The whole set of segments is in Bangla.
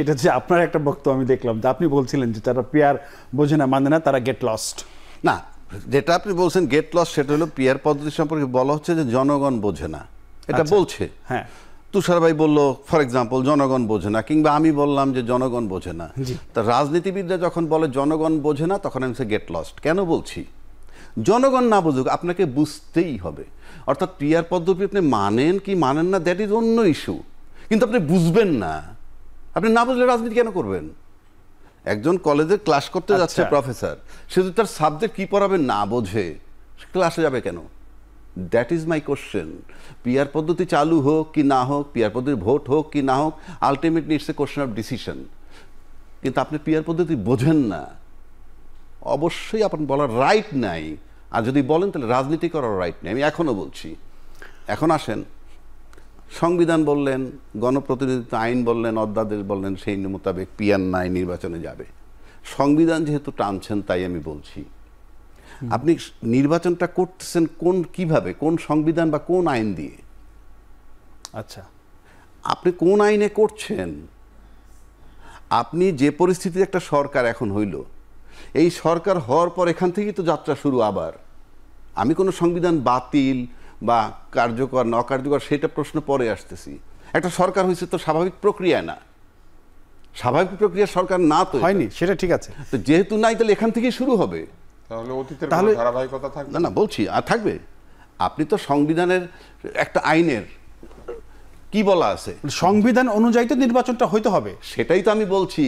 সেটা যে আপনার একটা বক্তব্য আমি দেখলাম যে আপনি বলছিলেন যে যারা পিয়ার বোঝে না মানে না তারা গেট লস্ট। না, যেটা আপনি বলছেন গেট লস্ট, সেটা হলো পিয়ার পদ্ধতি সম্পর্কে বলা হচ্ছে যে জনগণ বোঝে না, এটা বলছে। হ্যাঁ, তুষার ভাই বললো ফর এক্সাম্পল জনগণ বোঝে না, কিংবা আমি বললাম যে জনগণ বোঝে না। তা রাজনীতিবিদরা যখন বলে জনগণ বোঝে না, তখন আমি গেট লস্ট কেন বলছি। জনগণ না বুঝুক, আপনাকে বুঝতেই হবে। অর্থাৎ পিয়ার পদ্ধতি আপনি মানেন কি মানেন না, দ্যাট ইজ অন্য ইস্যু, কিন্তু আপনি বুঝবেন না। আপনি না বুঝলে রাজনীতি কেন করবেন? একজন কলেজে ক্লাস করতে যাচ্ছে প্রফেসর, সে যদি তার সাবজেক্ট কি পড়াবেন না বোঝে, ক্লাসে যাবে কেন? That is my question. Peer পদ্ধতি চালু হোক কি না হোক, পিয়ার পদ্ধতি ভোট হোক কি না হোক, ultimately it's a question of decision. কিন্তু আপনি পিয়ার পদ্ধতি বোঝেন না, অবশ্যই আপনার বলার রাইট নাই। আর যদি বলেন তাহলে রাজনীতি করার রাইট নেই। আমি এখনও বলছি। এখন আসেন, সংবিধান বললেন, গণপ্রতিনিধিত্ব আইন বললেন, অধ্যাদেশ বললেন, সেই মোতাবেক পিয়ার নাই নির্বাচনে যাবে। সংবিধান যেহেতু টানছেন তাই আমি বলছি, আপনি নির্বাচনটা করতেছেন কিভাবে, কোন সংবিধান বা কোন আইন দিয়ে? আচ্ছা, আপনি কোন আইনে করছেন? আপনি যে পরিস্থিতিতে একটা সরকার এখন হইল, এই সরকার হওয়ার পর এখান থেকেই তো যাত্রা শুরু। আবার আমি কোনো সংবিধান বাতিল বা কার্যকর না অকার্যকর সেটা প্রশ্ন পরে আসতেছি। একটা সরকার হয়েছে তো স্বাভাবিক প্রক্রিয়া না, স্বাভাবিক প্রক্রিয়া সরকার না তো হয়নি, সেটা ঠিক আছে। তো যেহেতু নাই, তাহলে এখান থেকেই শুরু হবে। তাহলে ধারাবাহিকতা থাকবে না, বলছি আর থাকবে। আপনি তো সংবিধানের একটা আইনের কি বলা আছে, সংবিধান অনুযায়ী তো নির্বাচনটা হইতে হবে। সেটাই তো আমি বলছি।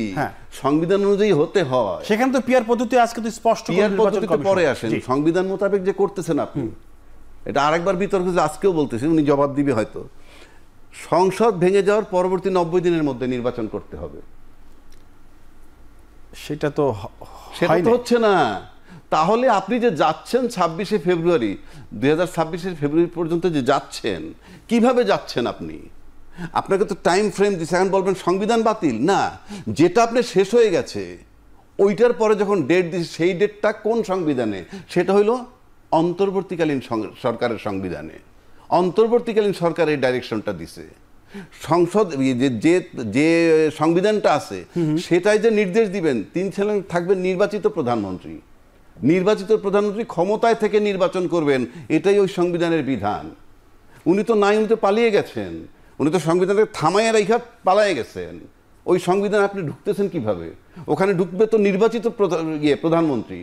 সংবিধান অনুযায়ী হতে হয়। সেখানে তো পিয়ার পদ্ধতি আজকে তো স্পষ্ট। পিয়ার পদ্ধতিতে পরে আসেন, সংবিধান মোতাবেক যে করতেছেন আপনি, এটা আরেকবার বিতর্ক, আজকেও বলতেছেন, উনি জবাব দিবে হয়তো। সংসদ ভেঙে যাওয়ার পরবর্তী 90 দিনের মধ্যে নির্বাচন করতে হবে। সেটা তো হচ্ছে না। তাহলে আপনি যে যাচ্ছেন 26শে ফেব্রুয়ারি 2026 ফেব্রুয়ারি পর্যন্ত যে যাচ্ছেন, কিভাবে যাচ্ছেন আপনি? আপনাকে তো টাইম ফ্রেম দিচ্ছে। এখন বলবেন সংবিধান বাতিল না, যেটা আপনি শেষ হয়ে গেছে ওইটার পরে যখন ডেট দিচ্ছে, সেই ডেটটা কোন সংবিধানে? সেটা হইল অন্তর্বর্তীকালীন সরকারের সংবিধানে। অন্তর্বর্তীকালীন সরকার এই ডাইরেকশনটা দিছে। সংসদ যে সংবিধানটা আছে সেটাই যে নির্দেশ দিবেন, তিনি থাকবেন নির্বাচিত প্রধানমন্ত্রী। নির্বাচিত প্রধানমন্ত্রী ক্ষমতায় থেকে নির্বাচন করবেন, এটাই ওই সংবিধানের বিধান। উনি তো নাই, উনি তো পালিয়ে গেছেন। উনি তো সংবিধানকে থামাইয়া রেখা পালিয়ে গেছেন। ওই সংবিধান আপনি ঢুকতেছেন কিভাবে? ওখানে ঢুকবে তো নির্বাচিত প্রধানমন্ত্রী।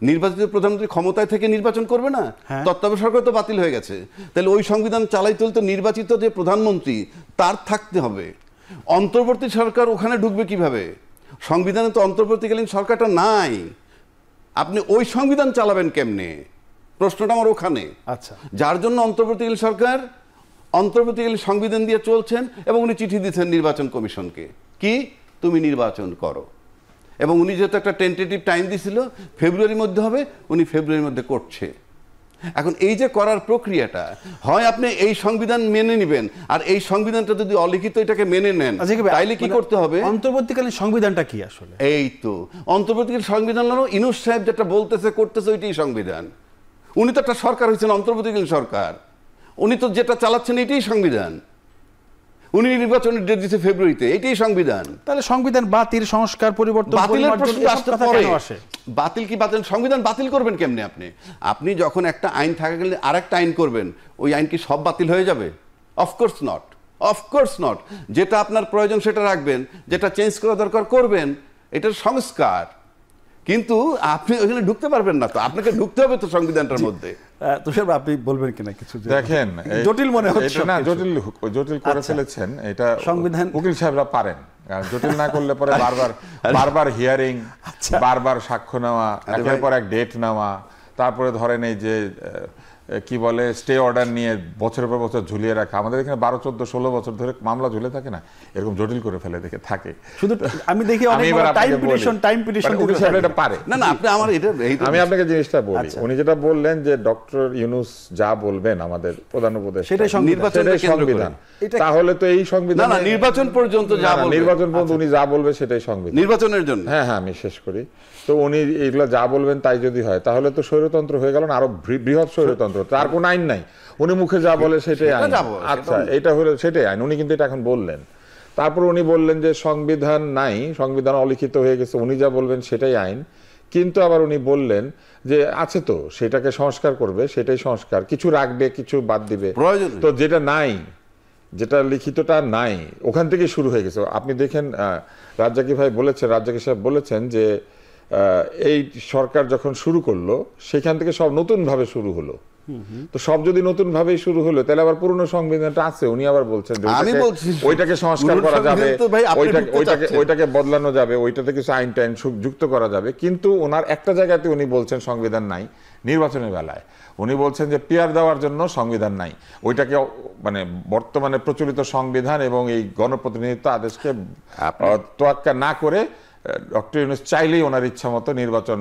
নির্বাচিত প্রধানমন্ত্রী ক্ষমতায় থেকে নির্বাচন করবে না? তত্ত্বাবধায়ক সরকার তো বাতিল হয়ে গেছে। তাহলে ওই সংবিধান চালাইতে হলে তো নির্বাচিত যে প্রধানমন্ত্রী তার থাকতে হবে। অন্তর্বর্তী সরকার ওখানে ঢুকবে কিভাবে? সংবিধানে তো অন্তর্বর্তীকালীন সরকারটা নাই। আপনি ওই সংবিধান চালাবেন কেমনে? প্রশ্নটা আমার ওখানে। আচ্ছা, যার জন্য অন্তর্বর্তীকালীন সরকার অন্তর্বর্তীকালীন সংবিধান দিয়ে চলছেন, এবং উনি চিঠি দিচ্ছেন নির্বাচন কমিশনকে, কি তুমি নির্বাচন করো। এবং উনি যেহেতু একটা টেন্টেটিভ টাইম দিয়েছিল ফেব্রুয়ারির মধ্যে হবে, উনি ফেব্রুয়ারির মধ্যে করছে। এখন এই যে করার প্রক্রিয়াটা, হয় আপনি এই সংবিধান মেনে নেবেন, আর এই সংবিধানটা যদি অলিখিত এটাকে মেনে নেন, তাইলে কি করতে হবে? অন্তর্বর্তীকালীন সংবিধানটা কি আসলে? এই তো অন্তর্বর্তীকালীন সংবিধান হলো ইউনূস সাহেব যেটা বলতেছে করতেছে ওইটাই সংবিধান। উনি তো একটা সরকার হয়েছেন, অন্তর্বর্তীকালীন সরকার। উনি তো যেটা চালাচ্ছেন এটাই সংবিধান। উনি নির্বাচনের ডেট দিচ্ছে ফেব্রুয়ারিতে, এটাই সংবিধান। তাহলে সংবিধান বাতিল, সংস্কার, পরিবর্তন, বাতিলের প্রশ্ন আসতে পারে। বাতিল কি বাতিল? সংবিধান বাতিল করবেন কেমনে আপনি? আপনি যখন একটা আইন থাকা গেলে আরেকটা আইন করবেন, ওই আইন কি সব বাতিল হয়ে যাবে? Of course not, of course not. যেটা আপনার প্রয়োজন সেটা রাখবেন, যেটা চেঞ্জ করা দরকার করবেন, এটার সংস্কার। কিন্তু আপনি ওখানে ঢুকতে পারবেন না, তো আপনাকে ঢুকতে হবে তো সংবিধানটার মধ্যে। তুষার, আপনি বলবেন কিনা কিছু? দেখেন, জটিল মনে হচ্ছে না, জটিল করে ফেলেছেন এটা। সংবিধান উকিল সাহেবরা পারেন, জটিল না করলে পরে বারবার হিয়ারিং, বারবার সাক্ষ্য নেওয়া, একের পর এক ডেট নেওয়া, তারপরে ধরেন এই যে কি বলে স্টে অর্ডার নিয়ে বছরের পর বছর ঝুলিয়ে রাখা। আমাদের এখানে 12, 14, 16 বছর ধরে মামলা ঝুলে থাকে না, এরকম জটিল করে ফেলে দেখে থাকে। শুধু আমি দেখি টাইম পিটিশন এটা পারে না। আপনি আমার এটা, আমি আপনাকে জিনিসটা বলি, উনি যেটা বললেন যে ডক্টর ইউনূস যা বলবেন আমাদের প্রধান উপদেষ্টা, সেটাই সংবিধান। তাহলে তো এই সংবিধান না, নির্বাচন পর্যন্ত যা বলবেন, নির্বাচন পর্যন্ত উনি যা বলবে সেটাই সংবিধান নির্বাচনের জন্য। হ্যাঁ, আমি শেষ করি। তো উনি এগুলো যা বলবেন তাই যদি হয়, তাহলে তো স্বৈরতন্ত্র হয়ে গেল না, আরো বৃহৎ স্বৈরতন্ত্র। তার কোন আইন নাই, উনি মুখে যা বলে সেটাই আইন। আচ্ছা, এটা হলো সেটাই আইন, উনি কিন্তু এটা এখন বললেন। তারপর উনি বললেন যে সংবিধান নাই, সংবিধান অলিখিত হয়ে গেছে, উনি যা বলবেন সেটাই আইন। কিন্তু আবার উনি বললেন যে আছে তো, সেটাকে সংস্কার করবে, সেটাই সংস্কার, কিছু রাখবে কিছু বাদ দিবে। তো যেটা নাই, যেটা লিখিতটা নাই, ওখান থেকে শুরু হয়ে গেছে। আপনি দেখেন রাজ্জাকি ভাই বলেছেন, রাজ্জাকি সাহেব বলেছেন যে এই সরকার যখন শুরু করলো সেখান থেকে সব নতুন ভাবে শুরু হলো। তো সব যদি নতুন ভাবে শুরু হলো তাহলে আবার পুরনো সংবিধানটা আছে, উনি আবার বলছেন যে ওইটাকে সংস্কার করা যাবে, ওইটাকে বদলানো যাবে, ওইটাতে কিছু আইন টাইন যুক্ত করা যাবে। কিন্তু ওনার একটা জায়গাতে উনি বলছেন সংবিধান নাই, নির্বাচনের বেলায় উনি বলছেন যে পিআর দেওয়ার জন্য সংবিধান নাই, ওইটাকে মানে বর্তমানে প্রচলিত সংবিধান এবং এই গণপ্রতিনিধিত্ব আদেশকে তোয়াক্কা না করে ডক্টর ইউনূস চাইলেই ওনার ইচ্ছা মতো নির্বাচন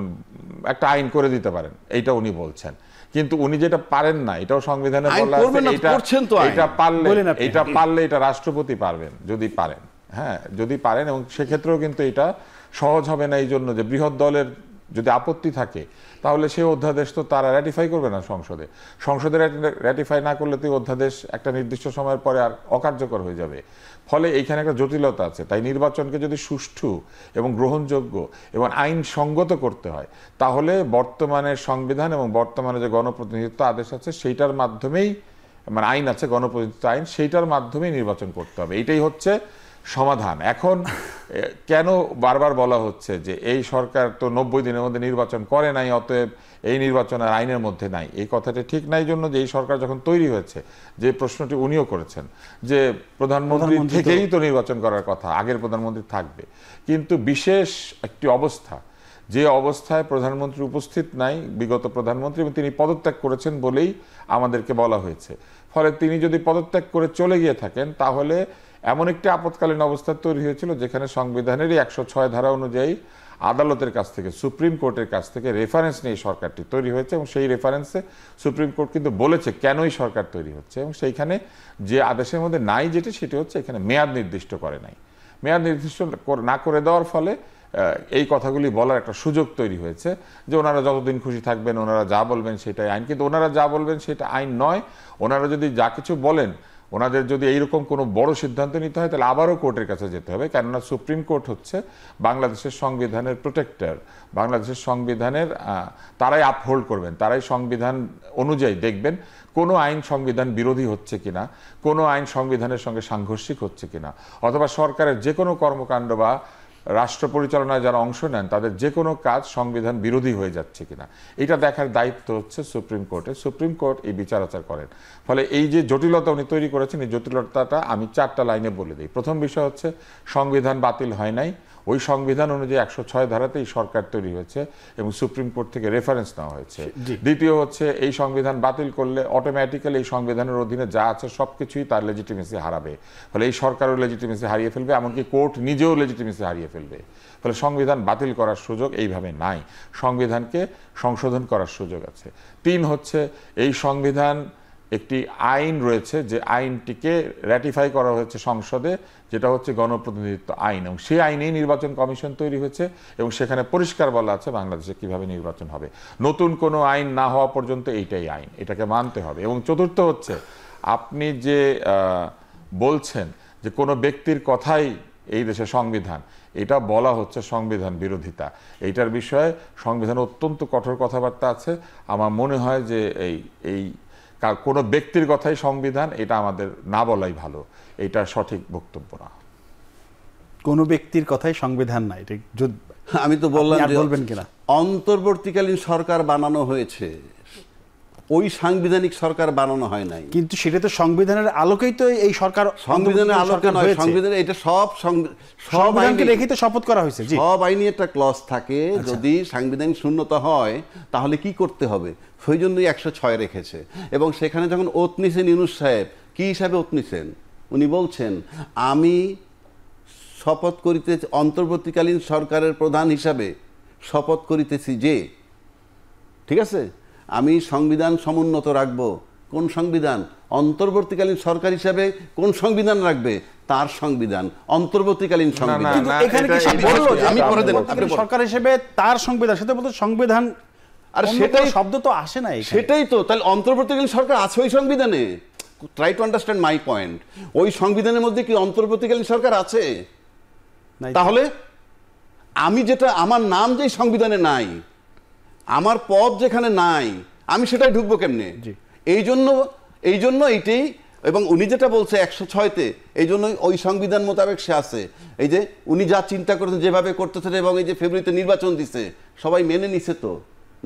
একটা আইন করে দিতে পারেন, এইটা উনি বলছেন। কিন্তু উনি যেটা পারেন না, এটাও সংবিধানে বলা আছে, এটা পারলে এটা রাষ্ট্রপতি পারবেন যদি পারেন, হ্যাঁ যদি পারেন। এবং সেক্ষেত্রেও কিন্তু এটা সহজ হবে না, এই জন্য যে বৃহৎ দলের যদি আপত্তি থাকে তাহলে সেই অধ্যাদেশ তো তারা র্যাটিফাই করবে না সংসদে। সংসদে র্যাটিফাই না করলে তো অধ্যাদেশ একটা নির্দিষ্ট সময়ের পরে আর অকার্যকর হয়ে যাবে। ফলে এইখানে একটা জটিলতা আছে। তাই নির্বাচনকে যদি সুষ্ঠু এবং গ্রহণযোগ্য এবং আইনসঙ্গত করতে হয় তাহলে বর্তমানের সংবিধান এবং বর্তমানে যে গণপ্রতিনিধিত্ব আদেশ আছে সেইটার মাধ্যমেই, মানে আইন আছে গণপ্রতিনিধিত্ব আইন, সেইটার মাধ্যমেই নির্বাচন করতে হবে। এইটাই হচ্ছে সমাধান। এখন কেন বারবার বলা হচ্ছে যে এই সরকার তো 90 দিনের মধ্যে নির্বাচন করে নাই, অতএব এই নির্বাচন আর আইনের মধ্যে নাই, এই কথাটা ঠিক নাই। জন্য যে এই সরকার যখন তৈরি হয়েছে, যে প্রশ্নটি উনিও করেছেন যে প্রধানমন্ত্রী থেকেই তো নির্বাচন করার কথা, আগের প্রধানমন্ত্রী থাকবে। কিন্তু বিশেষ একটি অবস্থা, যে অবস্থায় প্রধানমন্ত্রী উপস্থিত নাই, বিগত প্রধানমন্ত্রী, এবং তিনি পদত্যাগ করেছেন বলেই আমাদেরকে বলা হয়েছে। ফলে তিনি যদি পদত্যাগ করে চলে গিয়ে থাকেন তাহলে এমন একটি আপৎকালীন অবস্থা তৈরি হয়েছিল যেখানে সংবিধানেরই 106 ধারা অনুযায়ী আদালতের কাছ থেকে, সুপ্রিম কোর্টের কাছ থেকে রেফারেন্স নিয়ে সরকারটি তৈরি হয়েছে। এবং সেই রেফারেন্সে সুপ্রিম কোর্ট কিন্তু বলেছে কেনই সরকার তৈরি হচ্ছে, এবং সেইখানে যে আদেশের মধ্যে নাই যেটি, সেটি হচ্ছে এখানে মেয়াদ নির্দিষ্ট করে নাই। মেয়াদ নির্দিষ্ট না করে দেওয়ার ফলে এই কথাগুলি বলার একটা সুযোগ তৈরি হয়েছে যে ওনারা যতদিন খুশি থাকবেন, ওনারা যা বলবেন সেটাই আইন। কিন্তু ওনারা যা বলবেন সেটা আইন নয়। ওনারা যদি যা কিছু বলেন, ওনাদের যদি এইরকম কোনো বড় সিদ্ধান্ত নিতে হয় তাহলে আবারও কোর্টের কাছে যেতে হবে, কেননা সুপ্রিম কোর্ট হচ্ছে বাংলাদেশের সংবিধানের প্রোটেক্টর। বাংলাদেশের সংবিধানের তারাই আপহোল্ড করবেন, তারাই সংবিধান অনুযায়ী দেখবেন কোনো আইন সংবিধান বিরোধী হচ্ছে কিনা, কোনো আইন সংবিধানের সঙ্গে সাংঘর্ষিক হচ্ছে কিনা, অথবা সরকারের যে কোনো কর্মকাণ্ড বা রাষ্ট্র পরিচালনায় যারা অংশ নেন তাদের যে কোনো কাজ সংবিধান বিরোধী হয়ে যাচ্ছে কিনা, এটা দেখার দায়িত্ব হচ্ছে সুপ্রিম কোর্টের। সুপ্রিম কোর্ট এই বিচার আচার করেন। ফলে এই যে জটিলতা উনি তৈরি করেছেন, এই জটিলতাটা আমি 4টা লাইনে বলে দিই। প্রথম বিষয় হচ্ছে সংবিধান বাতিল হয় নাই, ওই সংবিধান অনুযায়ী 106 ধারাতেই সরকার তৈরি হয়েছে এবং সুপ্রিম কোর্ট থেকে রেফারেন্স নেওয়া হয়েছে। দ্বিতীয় হচ্ছে এই সংবিধান বাতিল করলে অটোমেটিক্যালি এই সংবিধানের অধীনে যা আছে সবকিছুই তার লেজিটিমেসি হারাবে। ফলে এই সরকারও লেজিটিমেসি হারিয়ে ফেলবে, এমনকি কোর্ট নিজেও লেজিটিমেসি হারিয়ে ফেলবে। ফলে সংবিধান বাতিল করার সুযোগ এইভাবে নাই, সংবিধানকে সংশোধন করার সুযোগ আছে। 3 হচ্ছে এই সংবিধান একটি আইন রয়েছে, যে আইনটিকে র্যাটিফাই করা হয়েছে সংসদে, যেটা হচ্ছে গণপ্রতিনিধিত্ব আইন, এবং সেই আইনেই নির্বাচন কমিশন তৈরি হয়েছে এবং সেখানে পরিষ্কার বলা আছে বাংলাদেশে কিভাবে নির্বাচন হবে। নতুন কোনো আইন না হওয়া পর্যন্ত এইটাই আইন, এটাকে মানতে হবে। এবং চতুর্থ হচ্ছে আপনি যে বলছেন যে কোনো ব্যক্তির কথাই এই দেশে সংবিধান, এটা বলা হচ্ছে সংবিধান বিরোধিতা। এইটার বিষয়ে সংবিধানে অত্যন্ত কঠোর কথাবার্তা আছে। আমার মনে হয় যে এই কোনো ব্যক্তির কথাই সংবিধান, এটা আমাদের না বলাই ভালো, এটা সঠিক বক্তব্য না। কোনো ব্যক্তির কথাই সংবিধান না, এটা আমি তো বললাম যে বলবেন কিনা, অন্তর্বর্তীকালীন সরকার বানানো হয়েছে, ওই সাংবিধানিক সরকার বানানো হয় নাই। কিন্তু সেটা তো সংবিধানের আলোকেই তো এই সরকার, সংবিধানের আলোকে নয়, সংবিধানে এটা সব আইনকে রেখেই তো শপথ করা হয়েছে। সব আইনে একটা ক্লজ থাকে, যদি সাংবিধানিক শূন্যতা হয় তাহলে কি করতে হবে, সেই জন্যই 106 রেখেছে। এবং সেখানে যখন ওত নিছেন ইউনূস সাহেব, কি হিসাবে ওত নিছেন, উনি বলছেন আমি শপথ করিতে, অন্তর্বর্তীকালীন সরকারের প্রধান হিসাবে শপথ করিতেছি যে, ঠিক আছে, আমি সংবিধান সমুন্নত রাখবো। কোন সংবিধান? অন্তর্বর্তীকালীন সরকার হিসাবে কোন সংবিধান রাখবে? তার সংবিধান, অন্তর্বর্তীকালীন সংবিধান। কিন্তু এখানে কি সে বললো যে আমি সরকার হিসেবে তার সংবিধান, সেটা বলতে সংবিধান, আর সেটাই শব্দ তো আসে না। সেটাই তো, তাহলে অন্তর্বর্তীকালীন সরকার আছে ওই সংবিধানে। Try to understand my point. ওই সংবিধানের মধ্যে কি অন্তর্বর্তীকালীন সরকার আছে? তাহলে আমি যেটা, আমার নাম যেই সংবিধানে নাই, আমার পদ যেখানে নাই, আমি সেটাই ঢুকবো কেমনে? এই জন্য এইটাই, এবং উনি যেটা বলছে 106-তে, এই জন্যই ওই সংবিধান মোতাবেক সে আছে। এই যে উনি যা চিন্তা করতেন, যেভাবে করতেছেন, এবং এই যে ফেব্রুয়ারিতে নির্বাচন দিছে, সবাই মেনে নিছে তো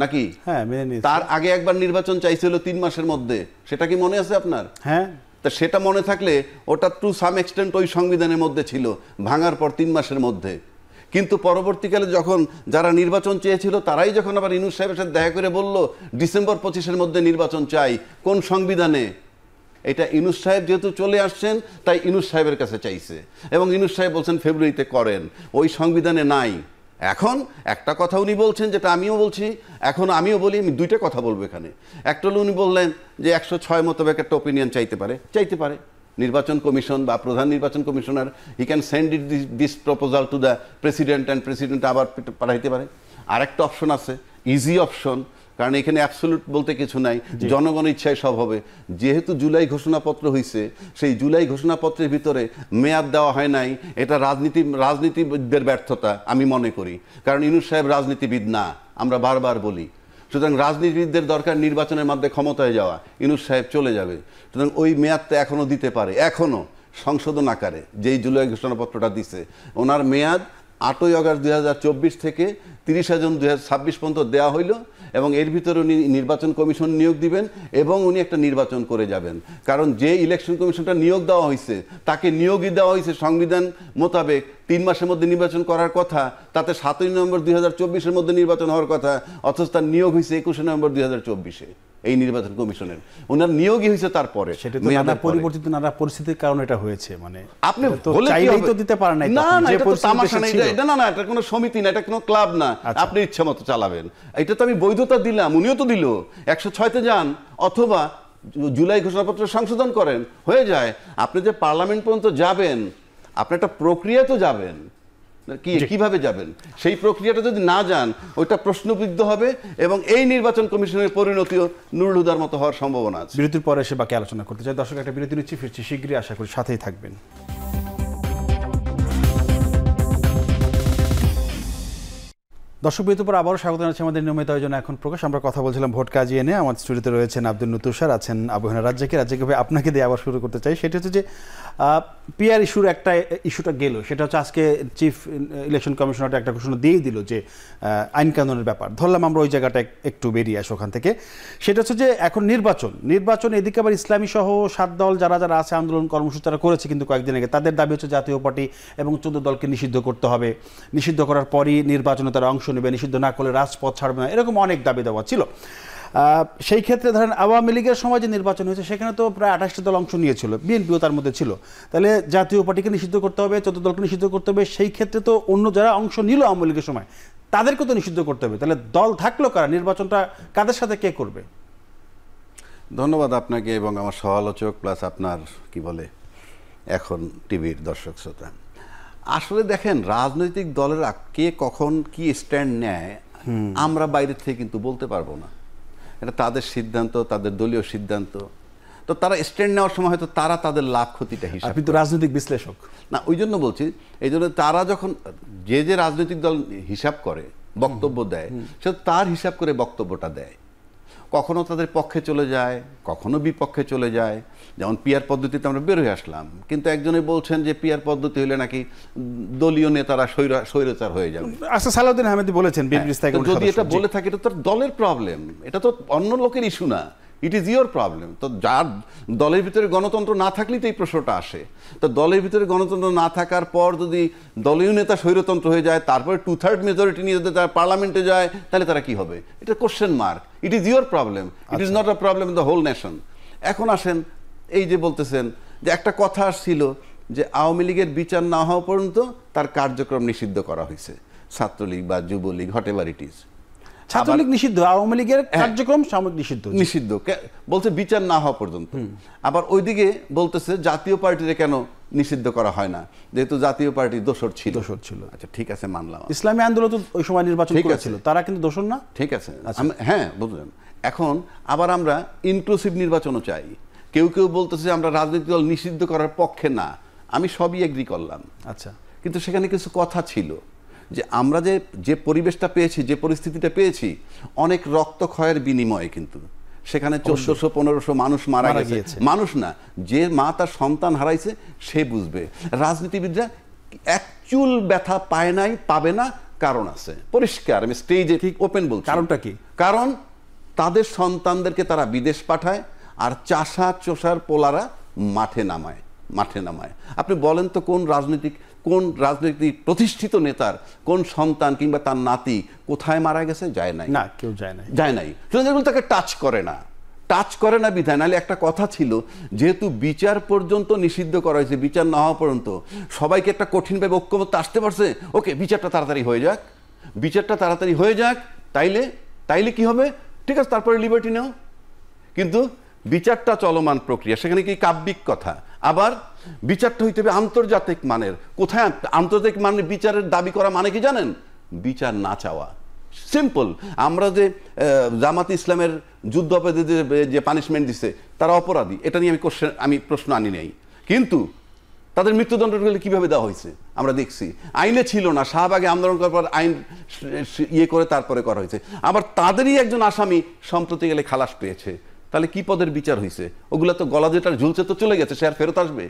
নাকি? হ্যাঁ, মেনে নিছে। তার আগে একবার নির্বাচন চাইছিল 3 মাসের মধ্যে, সেটা কি মনে আছে আপনার? হ্যাঁ। তা সেটা মনে থাকলে ওটা টু সাম এক্সটেন্ট ওই সংবিধানের মধ্যে ছিল, ভাঙার পর 3 মাসের মধ্যে। কিন্তু পরবর্তীকালে যখন যারা নির্বাচন চেয়েছিল, তারাই যখন আবার ইউনূস সাহেবের সাথে দেখা করে বলল ডিসেম্বর 25-এর মধ্যে নির্বাচন চাই, কোন সংবিধানে? এটা ইউনূস সাহেব যেহেতু চলে আসছেন, তাই ইউনূস সাহেবের কাছে চাইছে, এবং ইউনূস সাহেব বলছেন ফেব্রুয়ারিতে করেন, ওই সংবিধানে নাই। এখন একটা কথা উনি বলছেন, যেটা আমিও বলছি, এখন আমিও বলি, আমি দুইটা কথা বলবো এখানে। একটা হলো উনি বললেন যে 106 মোতাবেক একটা ওপিনিয়ন চাইতে পারে নির্বাচন কমিশন বা প্রধান নির্বাচন commissioner, he can send it this proposal to the president, and president আবার পাঠাইতে পারে। আরেকটা অপশন আছে, ইজি অপশন, কারণ এখানে অ্যাবসলিউট বলতে কিছু নাই, জনগণের ইচ্ছায় সব হবে। যেহেতু জুলাই ঘোষণাপত্র হয়েছে, সেই জুলাই ঘোষণাপত্রের ভিতরে মেয়াদ দেওয়া হয় নাই, এটা রাজনীতিবিদদের ব্যর্থতা আমি মনে করি, কারণ ইউনূস সাহেব রাজনীতিবিদ না, আমরা বারবার বলি। সুতরাং রাজনীতিবিদদের দরকার নির্বাচনের মাধ্যমে ক্ষমতায় যাওয়া, ইউনূস সাহেব চলে যাবে, সুতরাং ওই মেয়াদটা এখনও দিতে পারে, এখনও সংশোধন আকারে যেই জুলাই ঘোষণাপত্রটা দিছে, ওনার মেয়াদ 8ই আগস্ট 2024 থেকে 30 জুন 2026 পর্যন্ত দেওয়া হইল, এবং এর ভিতরে উনি নির্বাচন কমিশন নিয়োগ দিবেন, এবং উনি একটা নির্বাচন করে যাবেন। কারণ যে ইলেকশন কমিশনটা নিয়োগ দেওয়া হয়েছে, তাকে নিয়োগই দেওয়া হয়েছে সংবিধান মোতাবেক 3 মাসের মধ্যে নির্বাচন করার কথা, তাতে 7ই নভেম্বর 2024-এর মধ্যে নির্বাচন হওয়ার কথা, অথচ তার নিয়োগ হয়েছে 21 নভেম্বর 2024-এ এই নির্বাচন কমিশনের। ওনার নিয়োগই হয়েছে তারপরে, পরিবর্তিত নানা পরিস্থিতির কারণে এটা হয়েছে। মানে আপনি চাইলেই তো দিতে পারেন না, না, এটা কোনো সমিতি না, এটা কোনো ক্লাব না, আপনি ইচ্ছা মতো চালাবেন। এটা তো আমি বৈধতা দিলাম, উনিও তো দিল, 106-তে যান, অথবা জুলাই ঘোষণাপত্র সংশোধন করেন, হয়ে যায়। আপনি যে পার্লামেন্ট পর্যন্ত যাবেন, আপনি একটা প্রক্রিয়া তো যাবেন, কিভাবে যাবেন? সেই প্রক্রিয়াটা যদি না যান, ওইটা প্রশ্নবিদ্ধ হবে, এবং এই নির্বাচন কমিশনের পরিণতিও নুরুল হুদার মতো হওয়ার সম্ভাবনা আছে। বিরতির পরে সে বাকি আলোচনা করতে চাই। দর্শক, একটা বিরতি নিচ্ছি, ফিরছি শীঘ্রই, আশা করি সাথেই থাকবেন। দর্শক, বিরতির পর আবারও স্বাগত জানাচ্ছি আমাদের নিয়মিত আয়োজনে এখন প্রকাশ। আমরা কথা বলছিলাম ভোট কাজিয়ে নিয়ে। আমার স্টুডিওতে রয়েছেন আব্দুল তুষার, আছেন আবু হেনা রাজ্জাকি। ভাই, আপনাকে দিয়ে আবার শুরু করতে চাই। সেটা হচ্ছে যে পিআর ইস্যুর একটা ইস্যুটা গেল, সেটা হচ্ছে আজকে চিফ ইলেকশন কমিশনারটা একটা ঘোষণা দিয়েই দিল যে আইন কানুনের ব্যাপার। ধরলাম আমরা ওই জায়গাটা একটু বেরিয়ে আসি ওখান থেকে। সেটা হচ্ছে যে এখন নির্বাচন এদিকে আবার ইসলামী সহ 7 দল যারা আছে আন্দোলন কর্মসূচি তারা করেছে, কিন্তু কয়েকদিন আগে তাদের দাবি হচ্ছে জাতীয় পার্টি এবং 14 দলকে নিষিদ্ধ করতে হবে, নিষিদ্ধ করার পরই নির্বাচনে তারা অংশ নেবে, নিষিদ্ধ না করলে রাজপথ ছাড়বে না, এরকম অনেক দাবি দেওয়া ছিল। সেই ক্ষেত্রে ধরেন আওয়ামী লীগের সময় যে নির্বাচন হয়েছে, সেখানে তো প্রায় 28টা দল অংশ নিয়েছিল, বিএনপিও তার মধ্যে ছিল। তাহলে জাতীয় পার্টিকে নিষিদ্ধ করতে হবে, 14 দলকে নিষিদ্ধ করতে হবে, সেই ক্ষেত্রে তো অন্য যারা অংশ নিল আওয়ামী লীগের সময়, তাদেরকে তো নিষিদ্ধ করতে হবে। তাহলে দল থাকলো কারা? নির্বাচনটা কাদের সাথে কে করবে? ধন্যবাদ আপনাকে এবং আমার সহ-আলোচক প্লাস আপনার কি বলে এখন টিভির দর্শক শ্রোতা। আসলে দেখেন, রাজনৈতিক দলেরা কে কখন কি স্ট্যান্ড নেয় আমরা বাইরে থেকে কিন্তু বলতে পারবো না, এটা তাদের সিদ্ধান্ত, তাদের দলীয় সিদ্ধান্ত। তো তারা স্ট্যান্ড নেওয়ার সময় হয়তো তারা তাদের লাভ ক্ষতিটা হিসাব, আপনি তো রাজনৈতিক বিশ্লেষক না, ওই জন্য বলছি। এই জন্য তারা যখন যে রাজনৈতিক দল হিসাব করে, বক্তব্য দেয়, সে তার হিসাব করে বক্তব্যটা দেয়। কখনো তাদের পক্ষে চলে যায়, কখনো বিপক্ষে চলে যায়। যেমন পিআর পদ্ধতিতে আমরা বের হয়ে আসলাম, কিন্তু একজনে বলছেন যে পিআর পদ্ধতি হলে নাকি দলীয় নেতারা স্বৈরাচার হয়ে যাবে। আচ্ছা, সালাউদ্দিন আহমেদি বলেছেন, যদি এটা বলে থাকে এটা তো দলের প্রবলেম, এটা তো অন্য লোকের ইস্যু না, ইট ইজ ইয়োর প্রবলেম। তো যার দলের ভিতরে গণতন্ত্র না থাকলেই তো এই প্রশ্নটা আসে। তো দলের ভিতরে গণতন্ত্র না থাকার পর যদি দলীয় নেতা স্বৈরতন্ত্র হয়ে যায়, তারপরে 2/3 মেজরিটি নিয়ে যদি তারা পার্লামেন্টে যায়, তাহলে তারা কি হবে? এটা question mark. It is your problem, it is not a problem in the whole nation. এখন আসেন, এই যে বলতেছেন যে একটা কথা আসছিল যে আওয়ামী লীগের বিচার না হওয়া পর্যন্ত তার কার্যক্রম নিষিদ্ধ করা হয়েছে, ছাত্রলীগ বা Jubo League, whatever it is. Chhatra League নিষিদ্ধ, আওয়ামী লীগের কার্যক্রম সাময়িক নিষিদ্ধ বলছে বিচার না হওয়া পর্যন্ত। আবার ওইদিকে বলতেছে জাতীয় পার্টিরে কেন নিষিদ্ধ করা হয় না, যেহেতু জাতীয় পার্টি দোষর ছিল। আচ্ছা, ঠিক আছে, মানলাম। ইসলামী আন্দোলন তো ওই সময় নির্বাচন করেছিল, তারা কিন্তু দোষর না। ঠিক আছে, হ্যাঁ, বুঝলেন। এখন আবার আমরা ইনক্লুসিভ নির্বাচনও চাই, কেউ কেউ বলতেছে আমরা রাজনৈতিক দল নিষিদ্ধ করার পক্ষে না, আমি সবই এগ্রি করলাম। আচ্ছা, কিন্তু সেখানে কিছু কথা ছিল যে আমরা যে পরিবেশটা পেয়েছি, যে পরিস্থিতিটা পেয়েছি, অনেক রক্তক্ষয়ের বিনিময়ে কিন্তু সেখানে 1400-1500 মানুষ মারা গেছে। মানুষ না, যে মা তার সন্তান হারাইছে সে বুঝবে। রাজনীতিবিদরা এক চুল ব্যথা পায় নাই, পাবে না, কারণ আছে পরিষ্কার, আমি স্টেজে ঠিক ওপেন বলছি। কারণটা কি? কারণ তাদের সন্তানদেরকে তারা বিদেশ পাঠায়, আর চাষা চোষার পোলারা মাঠে নামায়। আপনি বলেন তো কোন রাজনৈতিক প্রতিষ্ঠিত নেতার কোন সন্তান কিংবা তার নাতি কোথায় মারা গেছে? যায় নাই, না, কেউ যায় নাই। সুতরাং তাকে টাচ করে না বিধায়। নাহলে একটা কথা ছিল, যেহেতু বিচার পর্যন্ত নিষিদ্ধ করা হয়েছে, বিচার না হওয়া পর্যন্ত সবাইকে একটা কঠিনভাবে ঐক্যমত্যে আসতে পারছে, ওকে বিচারটা তাড়াতাড়ি হয়ে যাক, তাইলে কি হবে, ঠিক আছে, তারপরে লিবার্টি নাও। কিন্তু বিচারটা চলমান প্রক্রিয়া, সেখানে কি কাব্যিক কথা। আবার বিচারটা হইতে হবে আন্তর্জাতিক মানের। কোথায় আন্তর্জাতিক মানের বিচারের দাবি করা মানে কি জানেন? বিচার না চাওয়া। সিম্পল। আমরা যে জামাত ইসলামের যুদ্ধ অপরাধীদের যে পানিশমেন্ট দিছে, তারা অপরাধী, এটা নিয়ে আমি প্রশ্ন আনি নাই। কিন্তু তাদের মৃত্যুদণ্ড কিভাবে দেওয়া হয়েছে আমরা দেখছি। আইনে ছিল না, শাহবাগে আন্দোলন করার পর আইন করে তারপরে করা হয়েছে। আবার তাদেরই একজন আসামি সম্প্রতি গেলে খালাস পেয়েছে। তাহলে কি পদের বিচার হয়েছে? ওগুলা তো গলা যেটা ঝুলছে তো চলে গেছে, সে আর ফেরত আসবে?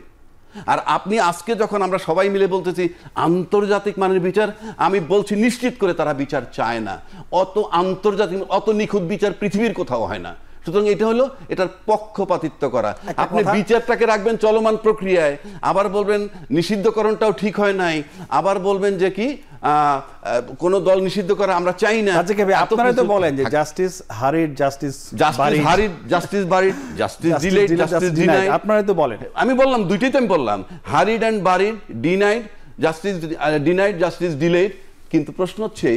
আর আপনি আজকে যখন আমরা সবাই মিলে বলতেছি আন্তর্জাতিক মানের বিচার, আমি বলছি নিশ্চিত করে তারা বিচার চায় না। অত আন্তর্জাতিক, অত নিখুঁত বিচার পৃথিবীর কোথাও হয় না। সুতরাং এটা হলো এটার পক্ষপাতিত্ব করা। আপনি বিচারটাকে রাখবেন চলমান প্রক্রিয়ায়, আবার বলবেন নিষিদ্ধকরণটাও ঠিক হয় নাই, আবার বলবেন যে কি কোন দল নিষিদ্ধ করা আমরা চাই না। আপনারা তো বলেন যে justice হারিড, justice buried, justice delayed, justice denied. আপনারা তো বলেন, আমি বললাম দুইটাই তো আমি বললাম, হারিড and buried, denied, justice denied, justice delayed. কিন্তু প্রশ্ন হচ্ছে,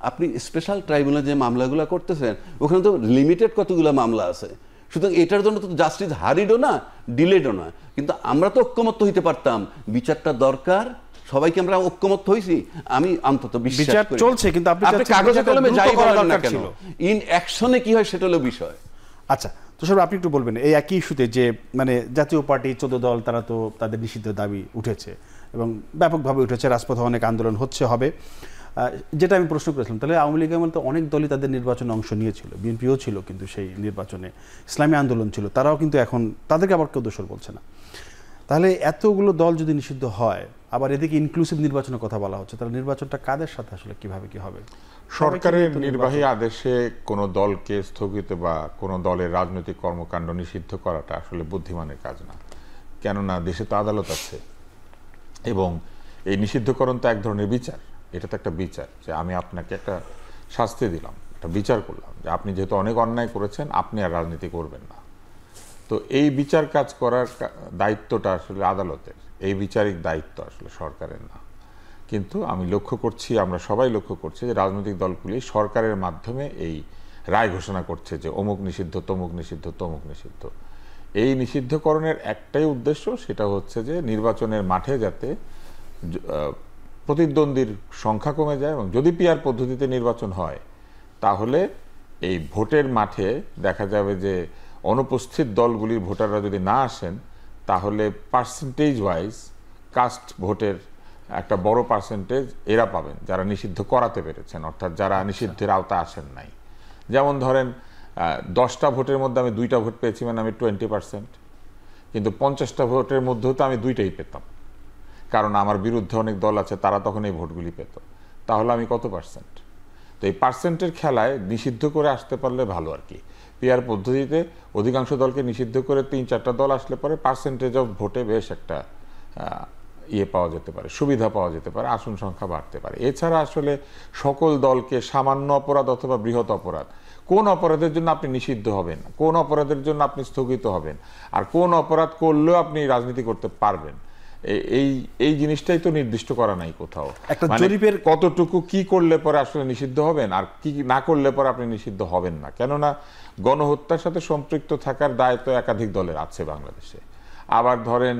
আপনি স্পেশাল ট্রাইব্যুনালে যে মামলাগুলো করতেছেন, ওখানে তো লিমিটেড কতগুলো মামলা আছে। সুতরাং এটার জন্য তো জাস্টিস হারিডও না, ডিলেডও না। কিন্তু আমরা তো ঐক্যমত্য হইতে পারতাম, বিচারটা দরকার, সবাইকে আমরা ঐক্যমত্য হইছি। আমি অন্তত বিশ্বাস করি চলছে, কিন্তু আপনি কাগজে কলমে যাই বলেন না কেন, ইন অ্যাকশনে কি হয় সেটা হলো বিষয়। আচ্ছা, তো স্যার আপনি একটু বলবেন এই একই ইস্যুতে যে মানে জাতীয় পার্টি 14 দল, তারা তো তাদের নিষিদ্ধ দাবি উঠেছে এবং ব্যাপকভাবে উঠেছে, রাজপথে অনেক আন্দোলন হবে। যেটা আমি প্রশ্ন করেছিলাম, তাহলে আওয়ামী লীগের মধ্যে অনেক দলই তাদের নির্বাচনে অংশ নিয়েছিল, বিএনপিও ছিল, কিন্তু সেই নির্বাচনে ইসলামী আন্দোলন ছিল, তারাও কিন্তু এখন তাদেরকে আবার কেউ দোষর বলছে না। তাহলে এতগুলো দল যদি নিষিদ্ধ হয়, আবার এদিকে ইনক্লুসিভ নির্বাচনের কথা বলা হচ্ছে, তাহলে নির্বাচনটা কাদের সাথে আসলে কিভাবে কি হবে? সরকারের নির্বাহী আদেশে কোনো দলকে স্থগিত বা কোনো দলের রাজনৈতিক কর্মকাণ্ড নিষিদ্ধ করাটা আসলে বুদ্ধিমানের কাজ না। কেননা দেশে তো আদালত আছে, এবং এই নিষিদ্ধকরণ তো এক ধরনের বিচার। এটা তো একটা বিচার যে আমি আপনাকে একটা শাস্তি দিলাম, একটা বিচার করলাম যে আপনি যেহেতু অনেক অন্যায় করেছেন, আপনি আর রাজনীতি করবেন না। তো এই বিচার কাজ করার দায়িত্বটা আসলে আদালতের, এই বিচারিক দায়িত্ব আসলে সরকারের না। কিন্তু আমি লক্ষ্য করছি, আমরা সবাই লক্ষ্য করছি যে রাজনৈতিক দলগুলি সরকারের মাধ্যমে এই রায় ঘোষণা করছে যে অমুক নিষিদ্ধ, তমুক নিষিদ্ধ, তমুক নিষিদ্ধ। এই নিষিদ্ধকরণের একটাই উদ্দেশ্য, সেটা হচ্ছে যে নির্বাচনের মাঠে যাতে প্রতিদ্বন্দ্বীর সংখ্যা কমে যায়, এবং যদি পিআর পদ্ধতিতে নির্বাচন হয় তাহলে এই ভোটের মাঠে দেখা যাবে যে অনুপস্থিত দলগুলির ভোটাররা যদি না আসেন, তাহলে পার্সেন্টেজ ওয়াইজ কাস্ট ভোটের একটা বড় পার্সেন্টেজ এরা পাবেন যারা নিষিদ্ধ করাতে পেরেছেন, অর্থাৎ যারা নিষিদ্ধের আওতা আসেন নাই। যেমন ধরেন 10টা ভোটের মধ্যে আমি 2টা ভোট পেয়েছি, মানে আমি 20%, কিন্তু 50টা ভোটের মধ্যেও তো আমি 2টাই পেতাম, কারণ আমার বিরুদ্ধে অনেক দল আছে, তারা তখন এই ভোটগুলি পেত। তাহলে আমি কত পার্সেন্ট? তো এই পার্সেন্টের খেলায় নিষিদ্ধ করে আসতে পারলে ভালো আর কি। পিআর পদ্ধতিতে অধিকাংশ দলকে নিষিদ্ধ করে 3-4টা দল আসলে পরে পার্সেন্টেজ অফ ভোটে বেশ একটা পাওয়া যেতে পারে, সুবিধা পাওয়া যেতে পারে, আসন সংখ্যা বাড়তে পারে। এছাড়া আসলে সকল দলকে সামান্য অপরাধ অথবা বৃহৎ অপরাধ, কোন অপরাধের জন্য আপনি নিষিদ্ধ হবেন, কোন অপরাধের জন্য আপনি স্থগিত হবেন, আর কোন অপরাধ করলেও আপনি রাজনীতি করতে পারবেন, এই জিনিসটাই তো নির্দিষ্ট করা নাই কোথাও। একটা জরিপের কতটুকু কি করলে পরে আসলে নিষিদ্ধ হবেন আর কি না করলে পরে আপনি নিষিদ্ধ হবেন না। কেননা গণহত্যার সাথে সম্পৃক্ত থাকার দায়িত্ব একাধিক দলের আছে বাংলাদেশে। আবার ধরেন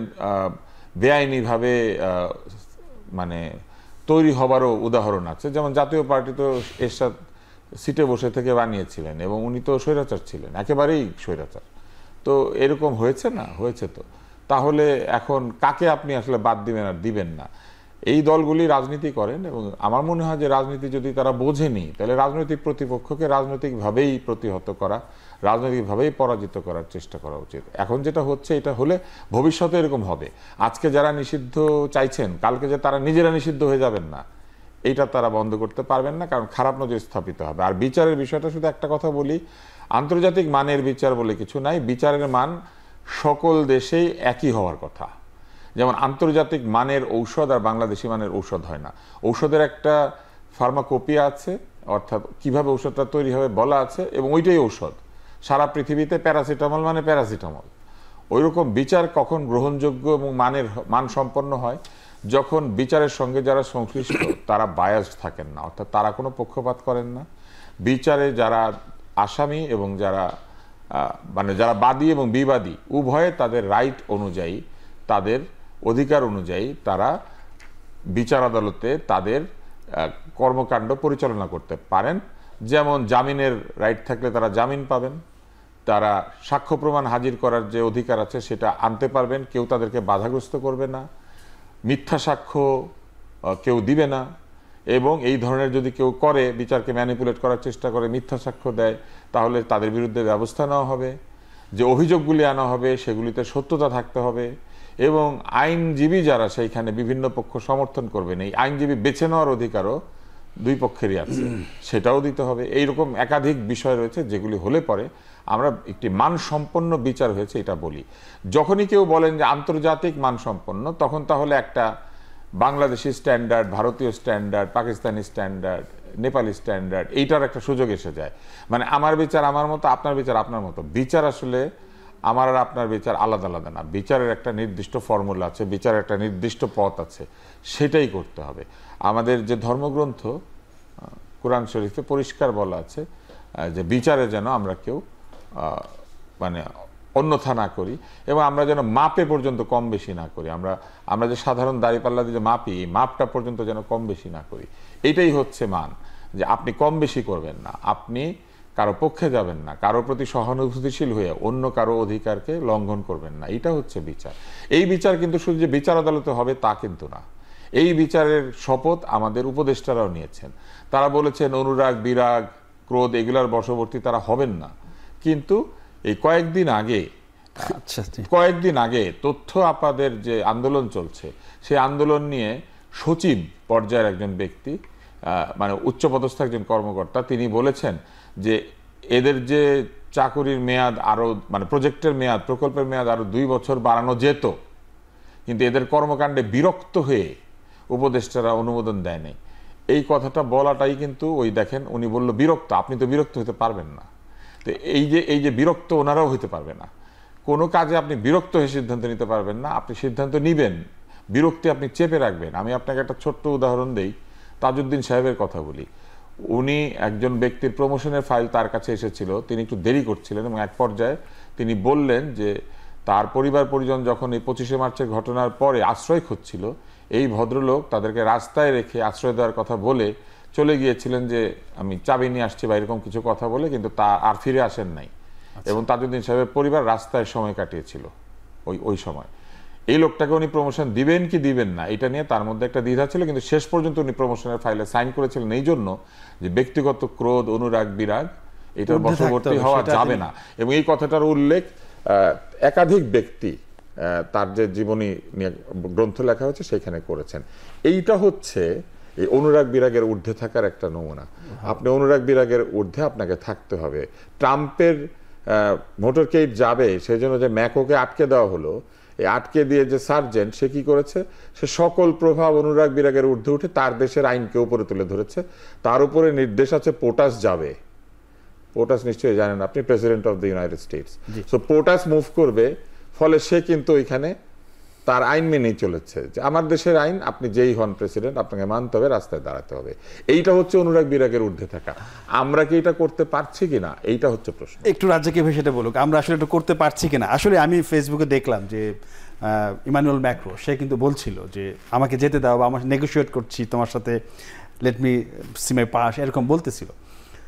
বেআইনিভাবে মানে তৈরি হবারও উদাহরণ আছে, যেমন জাতীয় পার্টি তো এরশাদ সিটে বসে থেকে বানিয়েছিলেন, এবং উনি তো স্বৈরাচার ছিলেন, একেবারেই স্বৈরাচার। তো এরকম হয়েছে না, হয়েছে তো। তাহলে এখন কাকে আপনি আসলে বাদ দিবেন আর দিবেন না? এই দলগুলি রাজনীতি করেন, এবং আমার মনে হয় যে রাজনীতি যদি তারা বোঝেনি, তাহলে রাজনৈতিক প্রতিপক্ষকে রাজনৈতিকভাবেই প্রতিহত করা, রাজনৈতিকভাবেই পরাজিত করার চেষ্টা করা উচিত। এখন যেটা হচ্ছে, এটা হলে ভবিষ্যতে এরকম হবে। আজকে যারা নিষিদ্ধ চাইছেন, কালকে যে তারা নিজেরা নিষিদ্ধ হয়ে যাবেন না, এইটা তারা বন্ধ করতে পারবেন না, কারণ খারাপ নজর স্থাপিত হবে। আর বিচারের বিষয়টা শুধু একটা কথা বলি, আন্তর্জাতিক মানের বিচার বলে কিছু নাই। বিচারের মান সকল দেশেই একই হওয়ার কথা। যেমন আন্তর্জাতিক মানের ঔষধ আর বাংলাদেশি মানের ঔষধ হয় না। ঔষধের একটা ফার্মাকোপিয়া আছে, অর্থাৎ কিভাবে ঔষধটা তৈরি হবে বলা আছে, এবং ওইটাই ঔষধ। সারা পৃথিবীতে প্যারাসিটামল মানে প্যারাসিটামল। ওইরকম বিচার কখন গ্রহণযোগ্য এবং মানসম্পন্ন হয়? যখন বিচারের সঙ্গে যারা সংশ্লিষ্ট তারা বায়াসড থাকেন না, অর্থাৎ তারা কোনো পক্ষপাত করেন না। বিচারে যারা আসামি এবং যারা যারা বাদী এবং বিবাদী উভয়ে তাদের রাইট অনুযায়ী, তাদের অধিকার অনুযায়ী তারা বিচার আদালতে তাদের কর্মকাণ্ড পরিচালনা করতে পারেন। যেমন জামিনের রাইট থাকলে তারা জামিন পাবেন, তারা সাক্ষ্য প্রমাণ হাজির করার যে অধিকার আছে সেটা আনতে পারবেন, কেউ তাদেরকে বাধাগ্রস্ত করবে না, মিথ্যা সাক্ষ্য কেউ দিবে না, এবং এই ধরনের যদি কেউ করে, বিচারকে ম্যানিপুলেট করার চেষ্টা করে, মিথ্যা সাক্ষ্য দেয়, তাহলে তাদের বিরুদ্ধে ব্যবস্থা নেওয়া হবে। যে অভিযোগগুলি আনা হবে সেগুলিতে সত্যতা থাকতে হবে, এবং আইনজীবী যারা সেইখানে বিভিন্ন পক্ষ সমর্থন করবেন, এই আইনজীবী বেছে নেওয়ার অধিকারও দুই পক্ষেরই আছে, সেটাও দিতে হবে। এইরকম একাধিক বিষয় রয়েছে যেগুলি হলে পরে আমরা একটি মানসম্পন্ন বিচার হয়েছে এটা বলি। যখনই কেউ বলেন যে আন্তর্জাতিক মানসম্পন্ন, তখন তাহলে একটা বাংলাদেশি স্ট্যান্ডার্ড, ভারতীয় standard, Pakistani standard, Nepali standard, এইটার একটা সুযোগ এসে যায়। মানে আমার বিচার আমার মতো, আপনার বিচার আপনার মতো। বিচার আসলে আমার আর আপনার বিচার আলাদা আলাদা না। বিচারের একটা নির্দিষ্ট ফর্মুলা আছে, বিচারের একটা নির্দিষ্ট পথ আছে, সেটাই করতে হবে। আমাদের যে ধর্মগ্রন্থ কোরআন শরীফে পরিষ্কার বলা আছে যে বিচারে যেন আমরা কেউ অন্যথা না করি, এবং আমরা যেন মাপে পর্যন্ত কম বেশি না করি। আমরা যে সাধারণ দাঁড়িপাল্লা দিয়ে মাপি, এই মাপটা পর্যন্ত যেন কম বেশি না করি। এইটাই হচ্ছে মান, যে আপনি কম বেশি করবেন না, আপনি কারো পক্ষে যাবেন না, কারো প্রতি সহানুভূতিশীল হয়ে অন্য কারো অধিকারকে লঙ্ঘন করবেন না। এটা হচ্ছে বিচার। এই বিচার কিন্তু শুধু যে বিচার আদালতে হবে তা কিন্তু না। এই বিচারের শপথ আমাদের উপদেষ্টারাও নিয়েছেন। তারা বলেছেন অনুরাগ, বিরাগ, ক্রোধ এগুলার বশবর্তী তারা হবেন না। কিন্তু এই কয়েকদিন আগে তথ্য আপাদের যে আন্দোলন চলছে, সেই আন্দোলন নিয়ে সচিব পর্যায়ের একজন ব্যক্তি, উচ্চপদস্থ একজন কর্মকর্তা, তিনি বলেছেন যে এদের যে চাকুরির মেয়াদ আরো প্রজেক্টের মেয়াদ, প্রকল্পের মেয়াদ আরো 2 বছর বাড়ানো যেত, কিন্তু এদের কর্মকাণ্ডে বিরক্ত হয়ে উপদেষ্টারা অনুমোদন দেয় নাই। এই কথাটা বলাটাই কিন্তু ওই দেখেন, উনি বলল বিরক্ত, আপনি তো বিরক্ত হতে পারবেন না। তো এই যে বিরক্ত ওনারাও হতে পারবে না। কোনো কাজে আপনি বিরক্ত হয়ে সিদ্ধান্ত নিতে পারবেন না। আপনি সিদ্ধান্ত নিবেন, বিরক্তি আপনি চেপে রাখবেন। আমি আপনাকে একটা ছোট্ট উদাহরণ দেই, তাজউদ্দিন সাহেবের কথা বলি। উনি একজন ব্যক্তির প্রমোশনের ফাইল তার কাছে এসেছিল, তিনি একটু দেরি করছিলেন, এবং এক পর্যায়ে তিনি বললেন যে তার পরিবার পরিজন যখন এই 25শে মার্চের ঘটনার পরে আশ্রয় খুঁজছিল, এই ভদ্রলোক তাদেরকে রাস্তায় রেখে আশ্রয় দেওয়ার কথা বলে চলে গিয়েছিলেন, যে আমি চাবি নিয়ে আসছি বা এরকম কিছু কথা বলে, কিন্তু তা আর ফিরে আসেন নাই। এবং তাজউদ্দিন সাহেবের পরিবার রাস্তায় সময় কাটিয়েছিল ওই সময়। এই লোকটাকে উনি প্রমোশন দিবেন কি দিবেন না, এটা নিয়ে তার মধ্যে একটা দ্বিধা ছিল, কিন্তু শেষ পর্যন্ত উনি প্রমোশনের ফাইলে সাইন করেছিলেন এই জন্য যে ব্যক্তিগত ক্রোধ, অনুরাগ, বিরাগ এটার বশবর্তী হওয়া যাবে না। এবং এই কথাটার উল্লেখ একাধিক ব্যক্তি তার যে জীবনী নিয়ে গ্রন্থ লেখা হয়েছে সেখানে করেছেন। এইটা হচ্ছে এই অনুরাগ বিরাগের ঊর্ধ্বে থাকার একটা নমুনা। আপনি অনুরাগ বিরাগের ঊর্ধ্বে আপনাকে থাকতে হবে। ট্রাম্পের মোটরকেট যাবে সেই জন্য যে ম্যাকোকে আটকে দেওয়া হলো, এই আটকে দিয়ে যে সার্জেন্ট, সে কি করেছে, সে সকল প্রভাব অনুরাগ বিরাগের ঊর্ধ্বে উঠে তার দেশের আইনকে উপরে তুলে ধরেছে। তার উপরে নির্দেশ আছে পোটাস যাবে। পোটাস নিশ্চয়ই জানেন আপনি, president of the United States. So POTUS move করবে, ফলে সে কিন্তু ওইখানে তার আইন মেনেই চলেছে যে আমার দেশের আইন, আপনি যেই হন প্রেসিডেন্ট আপনাকে মানতে হবে, রাস্তায় দাঁড়াতে হবে। এইটা হচ্ছে অনুরাগ বিরাগের ঊর্ধ্বে থাকা। আমরা কি এটা করতে পারছি কিনা, এইটা হচ্ছে প্রশ্ন। একটু রাজ্যকে সেটা বলুক, আমরা আসলে এটা করতে পারছি কিনা। আসলে আমি ফেসবুকে দেখলাম যে ইমানুয়েল ম্যাক্রো, সে কিন্তু বলছিল যে আমাকে যেতে দাও, বা আমার নেগোশিয়েট করছি তোমার সাথে, লেট মি সি মাই পাস, এরকম বলতেছিল।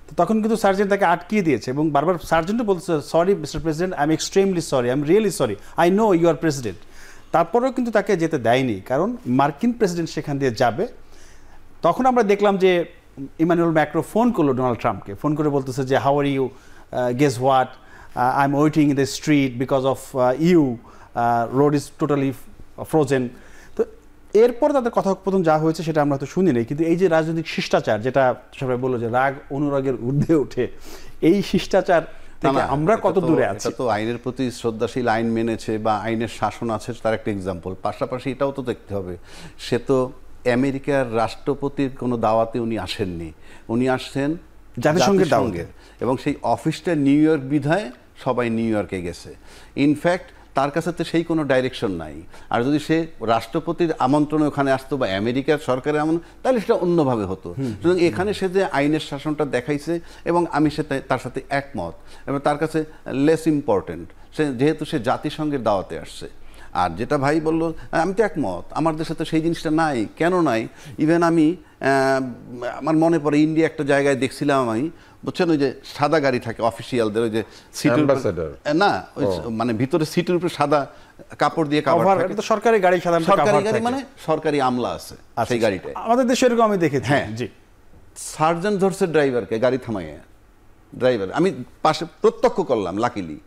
তো তখন কিন্তু সার্জেন্ট তাকে আটকিয়ে দিয়েছে এবং বারবার সার্জেন্টও বলছে, sorry mister president, I am extremely sorry, I am really sorry, I know you are president. তারপরেও কিন্তু তাকে যেতে দেয়নি, কারণ মার্কিন প্রেসিডেন্ট সেখান দিয়ে যাবে। তখন আমরা দেখলাম যে ইমানুয়েল ম্যাক্রো ফোন করলো ডোনাল্ড ট্রাম্পকে, ফোন করে বলতেছে যে how are you, guess what, I am waiting in the street because of you, road is totally frozen. তো এরপর তাদের কথোপকথন যা হয়েছে সেটা আমরা তো শুনি নাই, কিন্তু এই যে রাজনৈতিক শিষ্টাচার, যেটা সবাই বললো যে রাগ অনুরাগের ঊর্ধ্বে ওঠে, এই শিষ্টাচার থেকে আমরা কত দূরে আছি? এটা তো আইনের প্রতি শ্রদ্ধাশীল, আইন মেনেছে বা আইনের শাসন আছে, তার একটা এক্সাম্পল। পাশাপাশি এটাও তো দেখতে হবে, সে তো আমেরিকার রাষ্ট্রপতির কোনো দাওয়াতে উনি আসেননি, উনি আসছেন জাতিসংঘের এবং সেই অফিসটা নিউ ইয়র্ক বিধায় সবাই নিউ ইয়র্কে গেছে। ইনফ্যাক্ট তার কাছে তো সেই কোনো ডাইরেকশন নাই। আর যদি সে রাষ্ট্রপতির আমন্ত্রণে ওখানে আসতো বা আমেরিকার সরকারের আমন্ত্রণ, তাহলে সেটা অন্যভাবে হতো। সুতরাং এখানে সে যে আইনের শাসনটা দেখাইছে এবং আমি তার সাথে একমত, এবং তার কাছে লেস ইম্পর্টেন্ট, যেহেতু সে জাতিসংঘের দাওয়াতে আসছে। আর যেটা ভাই বললো, আমি তো একমত, আমার দেশে তো সেই জিনিসটা নাই। কেন নাই? ইভেন আমি আমার মনে পড়ে ইন্ডিয়া একটা জায়গায় দেখছিলাম আমি, বুঝছেন, ওই যে সাদা গাড়ি থাকে অফিসিয়ালদের, ওই যে সিটের না, ওই মানে ভিতরে সিটের উপরে সাদা কাপড় দিয়ে কভার থাকে, সরকারি গাড়ি, সরকারি গাড়ি মানে সরকারি আমলা আছে সেই গাড়িটা। আমাদের দেশে এরকম আমি দেখেছি। হ্যাঁ জি, সার্জেন্ট ধরছে ড্রাইভারকে, গাড়ি থামাইয়া, ড্রাইভার আমি পাশে প্রত্যক্ষ করলাম, লাকিলি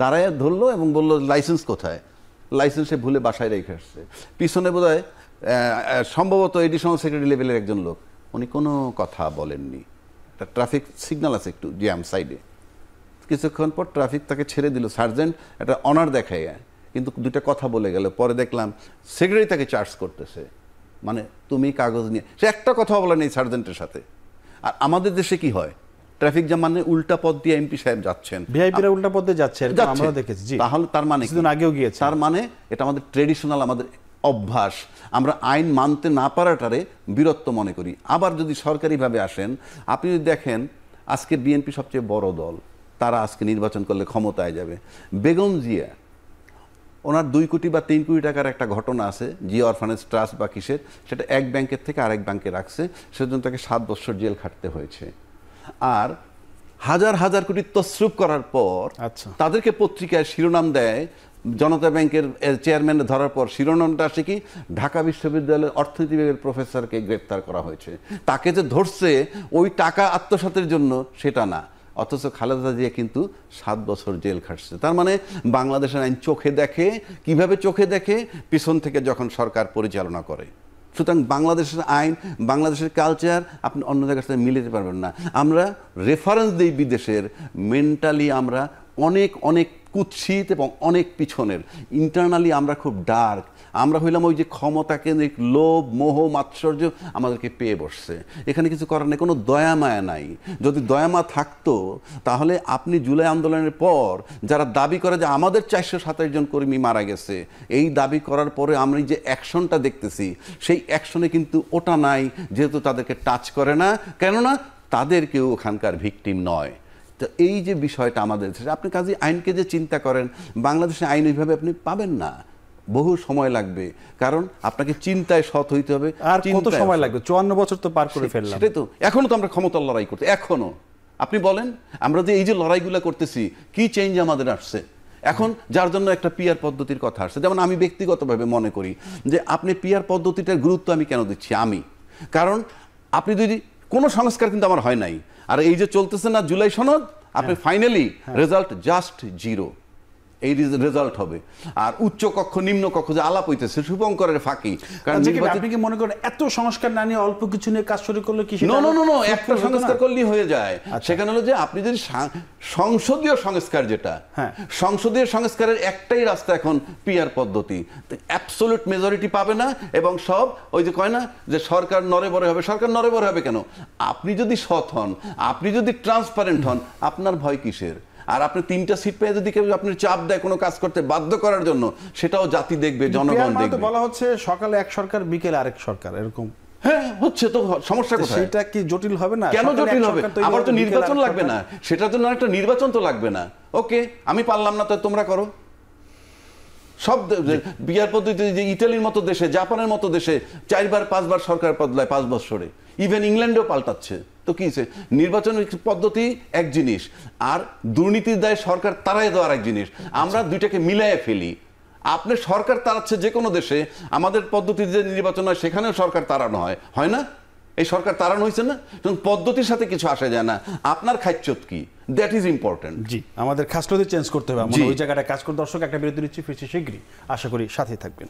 দাঁড়ায় ধরলো এবং বললো লাইসেন্স কোথায়? লাইসেন্সে ভুলে বাসায় রেখে আসছে। পিছনে বোধহয় সম্ভবত এডিশনাল সেক্রেটারি লেভেলের একজন লোক, উনি কোনো কথা বলেননি। একটা ট্রাফিক সিগন্যাল আছে একটু জ্যাম সাইডে, কিছুক্ষণ পর ট্রাফিক তাকে ছেড়ে দিল, সার্জেন্ট একটা অনার দেখায়, কিন্তু দুইটা কথা বলে গেল। পরে দেখলাম সেক্রেটারি তাকে চার্জ করতেছে, মানে তুমি কাগজ নিয়ে, সে একটা কথা বলে নেই সার্জেন্টের সাথে। আর আমাদের দেশে কি হয়, ট্রাফিক জ্যাম মানে উল্টা পথ দিয়ে এমপি সাহেব যাচ্ছেন, ভিআইপিরা উল্টা পথ দিয়ে যাচ্ছে, আমরা দেখেছি। তাহলে তার মানে কিছুদিন আগেও গিয়েছে, তার মানে এটা আমাদের ট্রেডিশনাল, আমাদের অভ্যাস, আমরা আইন মানতে না পারাটারে বীরত্ব মনে করি। আবার যদি সরকারিভাবে আসেন, আপনি যদি দেখেন আজকে বিএনপি সবচেয়ে বড় দল, তারা আজকে নির্বাচন করলে ক্ষমতায় যাবে। বেগম জিয়া, ওনার 2 কোটি বা 3 কোটি টাকার একটা ঘটনা আছে, জিয়া অরফানেজ ট্রাস্ট বা কিসের, সেটা এক ব্যাংকের থেকে আরেক ব্যাংকে রাখছে, সেজন্য তাকে 7 বছর জেল খাটতে হয়েছে। আর হাজার হাজার কোটি তসরুপ করার পর তাদেরকে পত্রিকায় শিরোনাম দেয়, জনতা ব্যাংকের চেয়ারম্যান ধরার পর শিরোনামটা আসে কি, ঢাকা বিশ্ববিদ্যালয়ের অর্থনীতি বিভাগের প্রফেসরকে গ্রেপ্তার করা হয়েছে। তাকে যে ধরছে ওই টাকা আত্মসাতের জন্য সেটা না, অথচ খালেদা জিয়া কিন্তু 7 বছর জেল খাটছে। তার মানে বাংলাদেশের আইন চোখে দেখে, কিভাবে চোখে দেখে, পিছন থেকে যখন সরকার পরিচালনা করে। সুতরাং বাংলাদেশের আইন, বাংলাদেশের কালচার আপনি অন্য জায়গার সাথে মিলাতে পারবেন না। আমরা রেফারেন্স দিই বিদেশের, মেন্টালি আমরা অনেক অনেক কুৎসিত এবং অনেক পিছনের, ইন্টারনালি আমরা খুব ডার্ক। আমরা হইলাম ওই যে ক্ষমতা কেন্দ্রিক লোভ, মোহ, মাৎসর্য আমাদেরকে পেয়ে বসছে। এখানে কিছু করার নেই, কোনো দয়া মায়া নাই। যদি দয়া মায়া থাকতো তাহলে আপনি জুলাই আন্দোলনের পর যারা দাবি করে যে আমাদের 427 জন কর্মী মারা গেছে, এই দাবি করার পরে আমরা যে অ্যাকশনটা দেখতেছি, সেই অ্যাকশনে কিন্তু ওটা নাই, যেহেতু তাদেরকে টাচ করে না, কেননা তাদের কেউ ওখানকার ভিকটিম নয়। তো এই যে বিষয়টা আমাদের, আপনি কাজে আইনকে যে চিন্তা করেন, বাংলাদেশে আইন ওইভাবে আপনি পাবেন না, বহু সময় লাগবে, কারণ আপনাকে চিন্তায় সৎ হইতে হবে। আর কত সময় লাগবে? 54 বছর তো পার করে ফেললাম। সেটাই তো, এখনো তো আমরা ক্ষমতার লড়াই করতে, এখনো আপনি বলেন আমরা যে এই যে লড়াইগুলো করতেছি, কি চেঞ্জ আমাদের আসছে এখন? যার জন্য একটা পিআর পদ্ধতির কথা আসছে। যেমন আমি ব্যক্তিগতভাবে মনে করি যে আপনি পিআর পদ্ধতিটার গুরুত্ব আমি কেন দিচ্ছি, কারণ আপনি যদি কোনো সংস্কার কিন্তু আমার হয় নাই, আর এই যে চলতেছে না জুলাই সনদ, আপনি ফাইনালি রেজাল্ট জাস্ট 0, এই রেজাল্ট হবে। আর উচ্চ কক্ষ নিম্ন কক্ষ যে আলাপ হইতেছে শুভঙ্করের ফাঁকি। কারণ আপনি কি মনে করেন এত সংস্কার না নিয়ে অল্প কিছু নিয়ে কাজ শুরু করলে কি? নো, একটা সংস্কার করলেই হয়ে যায়। সেখানে হলো যে আপনি যদি সংসদীয় সংস্কার, যেটা সংসদীয় সংস্কারের একটাই রাস্তা এখন পিআর পদ্ধতি, অ্যাবসলিউট মেজরিটি পাবে না, এবং সব ওই যে কয় না যে সরকার নড়ে বড়ে হবে। সরকার নড়ে বড়ে হবে কেন? আপনি যদি সৎ হন, আপনি যদি ট্রান্সপারেন্ট হন, আপনার ভয় কিসের? আর আপনি 3টা সিট পেয়ে যদি কেউ আপনার চাপ দেয় কোনো কাজ করতে বাধ্য করার জন্য, সেটাও জাতি দেখবে, জনগণ দেখবে। বলা হচ্ছে সকালে এক সরকার, বিকেলে আরেক সরকার, এরকম। হ্যাঁ হচ্ছে তো, সমস্যা কোথায়? সেটা কি জটিল হবে না? কেন জটিল হবে? আবার তো নির্বাচন লাগবে না, সেটার জন্য একটা নির্বাচন তো লাগবে না। ওকে, আমি পারলাম না, তো তোমরা করো, সব বিয়ার পদ্ধতি যে ইটালির মতো দেশে, জাপানের মতো দেশে 4বার 5বার সরকার বদলায় 5 বছরে, ইভেন ইংল্যান্ডেও পাল্টাচ্ছে। তো কি হয়েছে? নির্বাচনের পদ্ধতি এক জিনিস, আর দুর্নীতির দায় সরকার তাড়াই দেওয়ার এক জিনিস। আমরা দুইটাকে মিলাইয়ে ফেলি। আপনি সরকার তাড়াচ্ছে যে কোনো দেশে, আমাদের পদ্ধতিতে যে নির্বাচন হয় সেখানেও সরকার তাড়ানো হয় না? এই সরকার তাড়ানো হয়েছে না? পদ্ধতির সাথে কিছু আসা যায় না। আপনার খাচ্ছত কি, দ্যাট ইজ ইম্পর্টেন্ট। জি, আমাদের খাসলতি চেঞ্জ করতে হবে, আমরা ওই জায়গাটা কাজ করে। দর্শক, একটা বিরতি নিচ্ছি, ফিরছি শীঘ্রই, আশা করি সাথে থাকবেন।